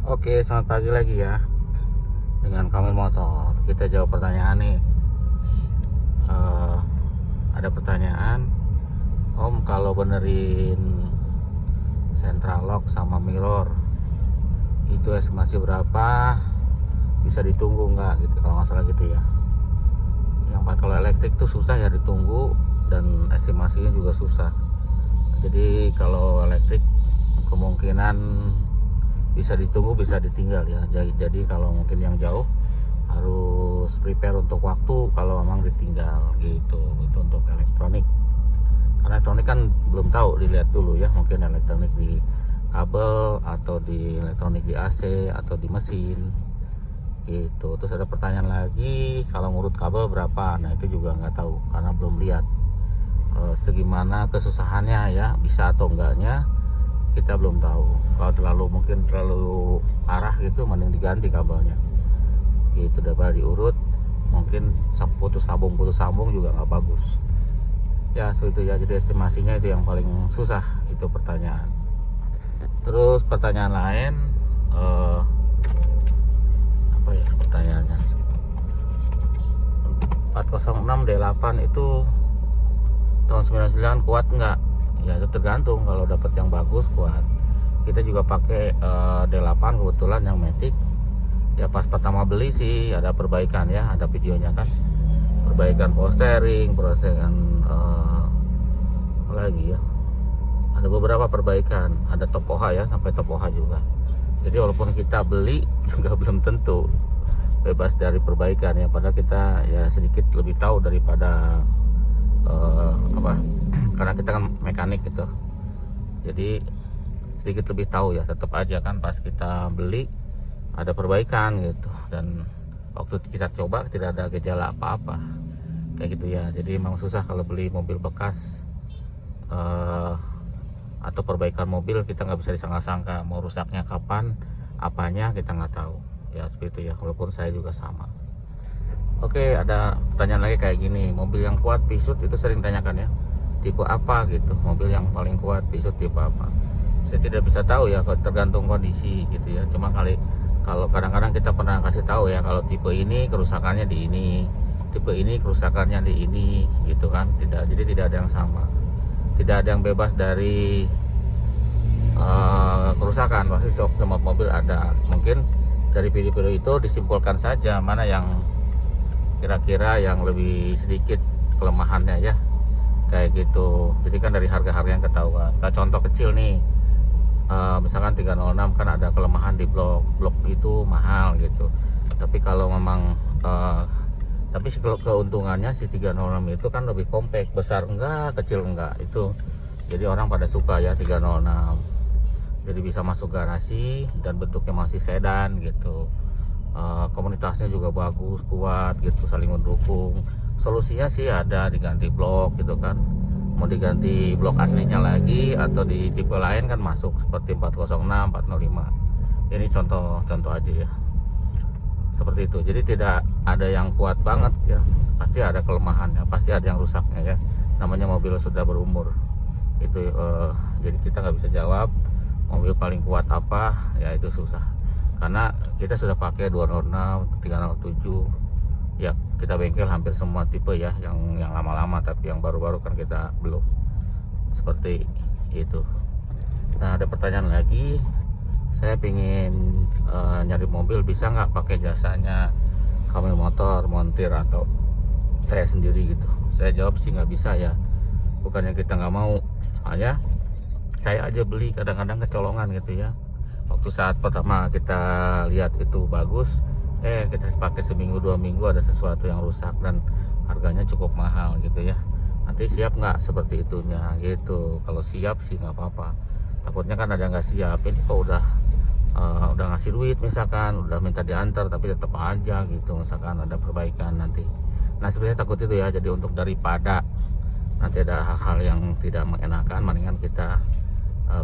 Oke, selamat pagi lagi ya. Dengan Kamil Motor, kita jawab pertanyaan nih. Eh, ada pertanyaan, Om, kalau benerin central lock sama mirror itu estimasi berapa? Bisa ditunggu nggak gitu? Kalau masalah gitu ya. Kalau elektrik tuh susah ya ditunggu, dan estimasinya juga susah. Jadi kalau elektrik kemungkinan bisa ditunggu, bisa ditinggal ya. Jadi kalau mungkin yang jauh harus prepare untuk waktu kalau memang ditinggal gitu. Itu untuk elektronik. Karena elektronik kan belum tahu, dilihat dulu ya, mungkin elektronik di kabel atau di elektronik di AC atau di mesin gitu. Terus ada pertanyaan lagi, kalau ngurut kabel berapa? Nah itu juga nggak tahu karena belum lihat segimana kesusahannya ya, bisa atau enggaknya kita belum tahu. Kalau mungkin terlalu parah gitu, mending diganti kabelnya itu, daripada diurut. Mungkin putus sambung juga nggak bagus ya. So itu ya, jadi estimasinya itu yang paling susah, itu pertanyaan. Terus pertanyaan lain, apa ya pertanyaannya, 406 D8 itu tahun 99 kuat nggak? Ya itu tergantung, kalau dapat yang bagus kuat. Kita juga pakai D8 kebetulan yang Matic. Ya pas pertama beli sih ada perbaikan ya, ada videonya kan. Perbaikan power steering, perbaikan apa lagi ya. Ada beberapa perbaikan, ada top OH ya, sampai top OH juga. Jadi walaupun kita beli juga belum tentu bebas dari perbaikan ya, padahal kita ya sedikit lebih tahu daripada karena kita kan mekanik gitu, jadi sedikit lebih tahu ya. Tetap aja kan pas kita beli ada perbaikan gitu, dan waktu kita coba tidak ada gejala apa-apa kayak gitu ya. Jadi memang susah kalau beli mobil bekas atau perbaikan mobil, kita nggak bisa disangka-sangka mau rusaknya kapan, apanya kita nggak tahu ya, seperti itu ya. Walaupun saya juga sama. Oke, ada pertanyaan lagi kayak gini, mobil yang kuat pisut itu sering tanyakan ya, tipe apa gitu, mobil yang paling kuat pisut tipe apa. Saya tidak bisa tahu ya, tergantung kondisi gitu ya. Cuma kalau kadang-kadang kita pernah kasih tahu ya, kalau tipe ini kerusakannya di ini, tipe ini kerusakannya di ini gitu kan. Jadi tidak ada yang sama, tidak ada yang bebas dari kerusakan. Pasti semua mobil ada. Mungkin dari video-video itu disimpulkan saja mana yang kira-kira yang lebih sedikit kelemahannya ya, kayak gitu. Jadi kan dari harga-harga yang ketahuan. Nah, contoh kecil nih, misalkan 306 kan ada kelemahan di blok itu mahal gitu. Tapi kalau memang tapi keuntungannya si 306 itu kan lebih compact, besar enggak, kecil enggak itu. Jadi orang pada suka ya 306. Jadi bisa masuk garasi dan bentuknya masih sedan gitu. Komunitasnya juga bagus, kuat gitu, saling mendukung. Solusinya sih ada, diganti blok gitu kan. Mau diganti blok aslinya lagi atau di tipe lain kan masuk, seperti 406, 405. Ini contoh aja ya, seperti itu. Jadi tidak ada yang kuat banget ya, pasti ada kelemahannya, pasti ada yang rusaknya ya. Namanya mobil sudah berumur itu. Jadi kita nggak bisa jawab mobil paling kuat apa ya, itu susah. Karena kita sudah pakai 206, 307 ya, kita bengkel hampir semua tipe ya, yang lama-lama. Tapi yang baru-baru kan kita belum, seperti itu. Nah ada pertanyaan lagi, saya pingin nyari mobil, bisa nggak pakai jasanya Kamil Motor, montir atau saya sendiri gitu? Saya jawab sih nggak bisa ya, bukannya kita nggak mau, soalnya saya aja beli kadang-kadang kecolongan gitu ya. Waktu saat pertama kita lihat itu bagus, kita pakai seminggu 2 minggu ada sesuatu yang rusak dan harganya cukup mahal gitu ya. Nanti siap nggak seperti itunya gitu? Kalau siap sih nggak apa-apa, takutnya kan ada nggak siap. Ini kok udah ngasih duit misalkan, udah minta diantar tapi tetap aja gitu, misalkan ada perbaikan nanti. Nah sebenarnya takut itu ya. Jadi untuk daripada nanti ada hal-hal yang tidak mengenakan, mendingan kita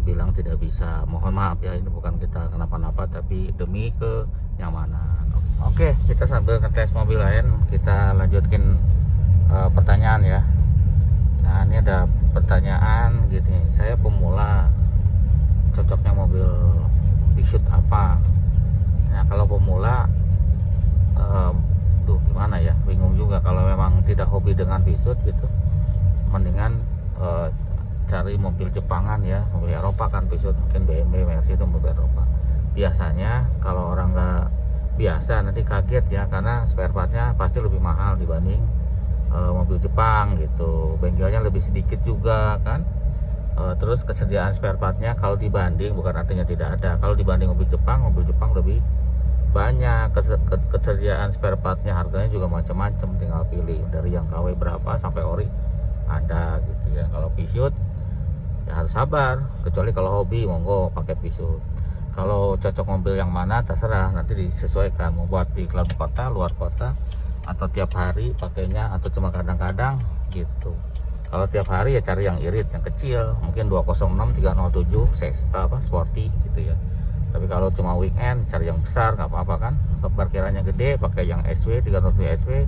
bilang tidak bisa, mohon maaf ya, ini bukan kita kenapa-napa tapi demi kenyamanan. Oke, kita sambil ngetes mobil lain, kita lanjutkan pertanyaan ya. Nah ini ada pertanyaan gitu nih, saya pemula, cocoknya mobil pisut apa? Nah kalau pemula tuh gimana ya, bingung juga. Kalau memang tidak hobi dengan pisut gitu, mendingan cari mobil Jepangan ya, mobil Eropa kan pisut, mungkin BMW, Mercy itu mobil Eropa. Biasanya kalau orang nggak biasa nanti kaget ya, karena spare partnya pasti lebih mahal dibanding mobil Jepang gitu. Bengkelnya lebih sedikit juga kan. Terus kesediaan spare partnya kalau dibanding, bukan artinya tidak ada, kalau dibanding mobil Jepang lebih banyak kesediaan spare partnya. Harganya juga macam-macam, tinggal pilih dari yang KW berapa sampai ori ada gitu ya. Kalau pisut ya harus sabar, kecuali kalau hobi monggo pakai pisut. Kalau cocok mobil yang mana terserah, nanti disesuaikan mau buat di dalam kota, luar kota, atau tiap hari pakainya, atau cuma kadang-kadang gitu. Kalau tiap hari ya cari yang irit, yang kecil, mungkin 206 307 sporty gitu ya. Tapi kalau cuma weekend cari yang besar nggak apa-apa kan. Untuk parkirannya gede pakai yang SW 307 SW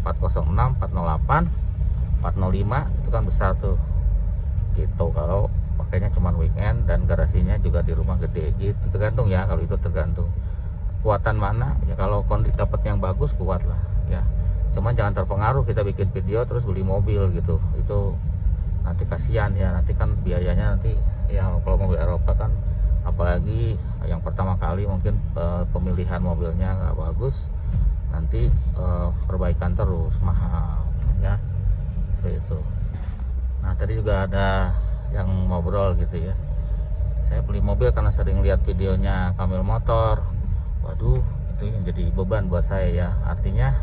406 408 405 itu kan besar tuh gitu. Kalau pakainya cuma weekend dan garasinya juga di rumah gede gitu, tergantung ya. Kalau itu tergantung kuatan mana ya. Kalau kondisi dapat yang bagus kuat lah ya, cuman jangan terpengaruh kita bikin video terus beli mobil gitu, itu nanti kasihan ya. Nanti kan biayanya nanti ya, kalau mobil Eropa kan apalagi yang pertama kali mungkin pemilihan mobilnya nggak bagus, nanti perbaikan terus mahal ya, seperti itu. Nah tadi juga ada yang ngobrol gitu ya, saya beli mobil karena sering lihat videonya Kamil Motor. Waduh, itu yang jadi beban buat saya ya. Artinya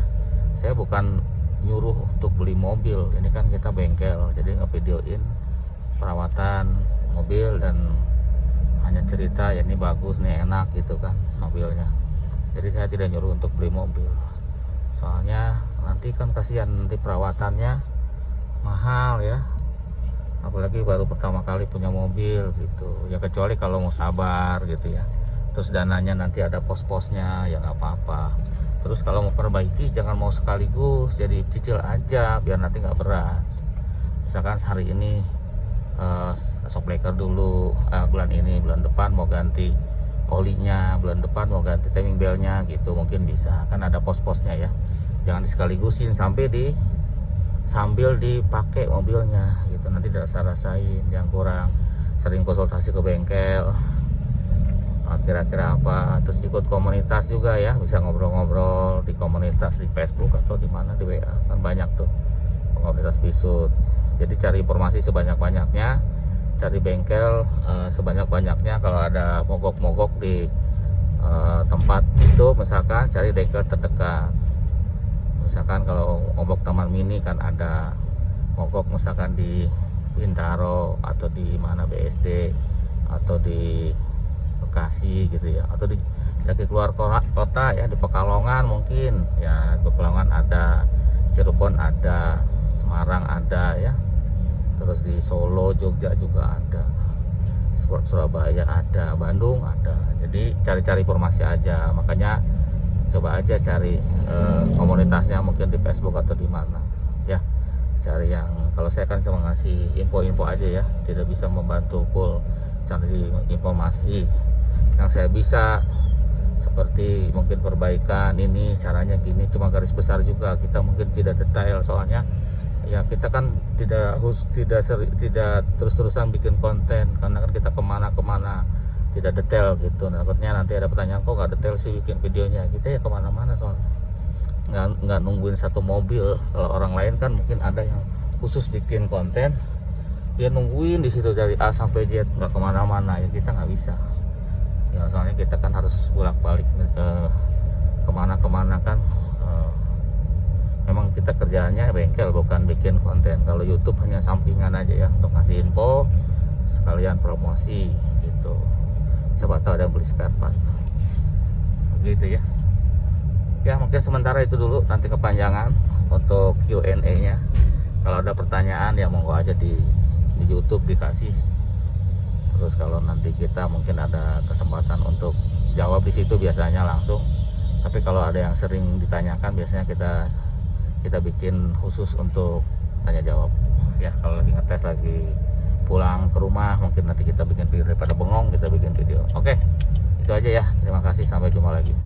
saya bukan nyuruh untuk beli mobil, ini kan kita bengkel, jadi ngevideoin perawatan mobil dan hanya cerita ya ini bagus nih, enak gitu kan mobilnya. Jadi saya tidak nyuruh untuk beli mobil, soalnya nanti kan kasihan, nanti perawatannya mahal ya, apalagi baru pertama kali punya mobil gitu ya. Kecuali kalau mau sabar gitu ya, terus dananya nanti ada pos-posnya ya nggak apa-apa. Terus kalau mau perbaiki jangan mau sekaligus, jadi cicil aja biar nanti nggak berat. Misalkan hari ini shock breaker dulu, bulan ini, bulan depan mau ganti olinya, bulan depan mau ganti timing belnya gitu, mungkin bisa kan ada pos-posnya ya. Jangan disekaligusin sambil dipakai mobilnya gitu, nanti dirasa-rasain yang kurang. Sering konsultasi ke bengkel kira-kira apa, terus ikut komunitas juga ya, bisa ngobrol-ngobrol di komunitas di Facebook atau di mana, di WA kan banyak tuh komunitas pisut. Jadi cari informasi sebanyak-banyaknya, cari bengkel sebanyak-banyaknya. Kalau ada mogok-mogok di tempat itu, misalkan cari bengkel terdekat. Misalkan kalau mogok Taman Mini kan ada mogok misalkan di Bintaro atau di mana BSD atau di Bekasi gitu ya, atau di lagi keluar kota ya, di Pekalongan mungkin ya, di Pekalongan ada, Cirebon ada, Semarang ada ya, terus di Solo, Jogja juga ada, Surabaya ada, Bandung ada. Jadi cari-cari informasi aja, makanya coba aja cari komunitasnya mungkin di Facebook atau di mana ya. Cari yang, kalau saya kan cuma ngasih info-info aja ya, tidak bisa membantu full cari informasi. Yang saya bisa seperti mungkin perbaikan ini caranya gini, cuma garis besar juga, kita mungkin tidak detail soalnya ya. Kita kan tidak terus-terusan bikin konten karena kan kita kemana-kemana tidak detail gitu. Takutnya nanti ada pertanyaan, kok nggak detail sih bikin videonya. Kita ya kemana-mana soalnya, nggak nungguin satu mobil. Kalau orang lain kan mungkin ada yang khusus bikin konten, dia nungguin di situ dari A sampai Z, nggak kemana-mana ya. Kita nggak bisa ya, soalnya kita kan harus bolak-balik kemana-kemana kan. Memang kita kerjaannya bengkel, bukan bikin konten. Kalau YouTube hanya sampingan aja ya, untuk ngasih info sekalian promosi gitu. Siapa tahu ada yang beli spare part begitu ya. Ya mungkin sementara itu dulu, nanti kepanjangan untuk Q&A nya. Kalau ada pertanyaan ya monggo aja di YouTube dikasih. Terus kalau nanti kita mungkin ada kesempatan untuk jawab di situ biasanya langsung. Tapi kalau ada yang sering ditanyakan, biasanya kita bikin khusus untuk tanya jawab ya. Kalau lagi ngetes, lagi pulang ke rumah, mungkin nanti kita bikin video, daripada bengong kita bikin video. Oke, itu aja ya, terima kasih, sampai jumpa lagi.